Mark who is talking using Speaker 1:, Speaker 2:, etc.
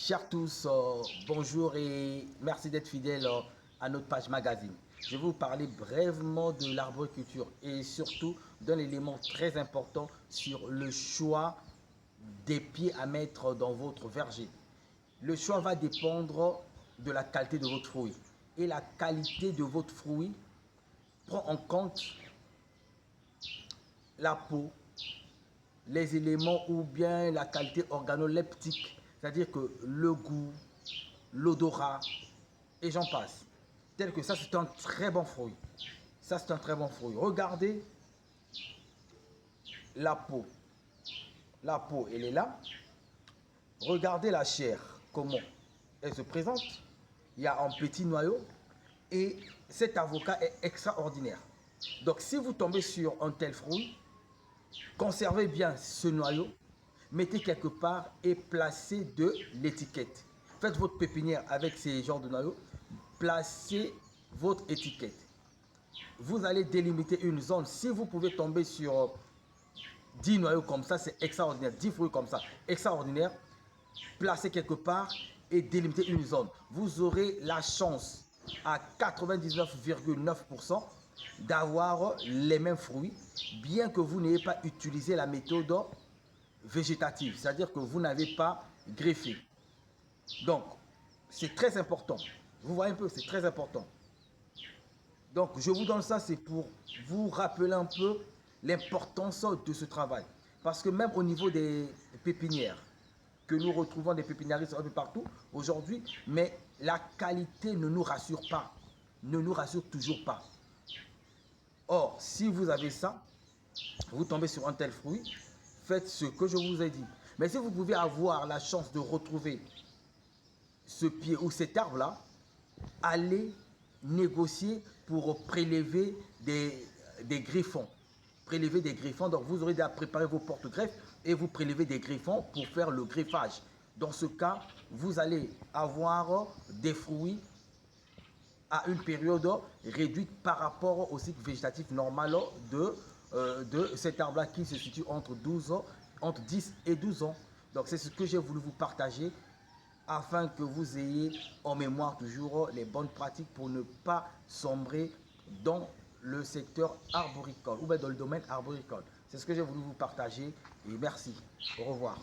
Speaker 1: Chers tous, bonjour et merci d'être fidèles à notre page magazine. Je vais vous parler brièvement de l'arboriculture et surtout d'un élément très important sur le choix des pieds à mettre dans votre verger. Le choix va dépendre de la qualité de votre fruit. Et la qualité de votre fruit prend en compte la peau, les éléments ou bien la qualité organoleptique, c'est-à-dire que le goût, l'odorat et j'en passe. Tel que ça, c'est un très bon fruit. Ça, c'est un très bon fruit. Regardez la peau. La peau, elle est là. Regardez la chair, comment elle se présente. Il y a un petit noyau et cet avocat est extraordinaire. Donc, si vous tombez sur un tel fruit, conservez bien ce noyau, mettez quelque part et placez de l'étiquette. Faites votre pépinière avec ces genres de noyaux, placez votre étiquette. Vous allez délimiter une zone. Si vous pouvez tomber sur 10 noyaux comme ça, c'est extraordinaire. 10 fruits comme ça, extraordinaire. Placez quelque part et délimiter une zone. Vous aurez la chance à 99,9% d'avoir les mêmes fruits, bien que vous n'ayez pas utilisé la méthode végétative, c'est-à-dire que vous n'avez pas greffé. Donc, c'est très important. Vous voyez un peu, c'est très important. Donc, je vous donne ça, c'est pour vous rappeler un peu l'importance de ce travail. Parce que même au niveau des pépinières, que nous retrouvons des pépiniéristes un peu partout aujourd'hui, mais la qualité ne nous rassure pas, ne nous rassure toujours pas. Or, si vous avez ça, vous tombez sur un tel fruit, faites ce que je vous ai dit. Mais si vous pouvez avoir la chance de retrouver ce pied ou cet arbre-là, allez négocier pour prélever des griffons. Prélever des griffons, donc vous aurez déjà préparé vos porte-greffes et vous prélevez des griffons pour faire le greffage. Dans ce cas, vous allez avoir des fruits à une période réduite par rapport au cycle végétatif normal de cet arbre-là qui se situe entre 10 et 12 ans. Donc c'est ce que j'ai voulu vous partager afin que vous ayez en mémoire toujours les bonnes pratiques pour ne pas sombrer dans le secteur arboricole ou bien dans le domaine arboricole. C'est ce que j'ai voulu vous partager et merci. Au revoir.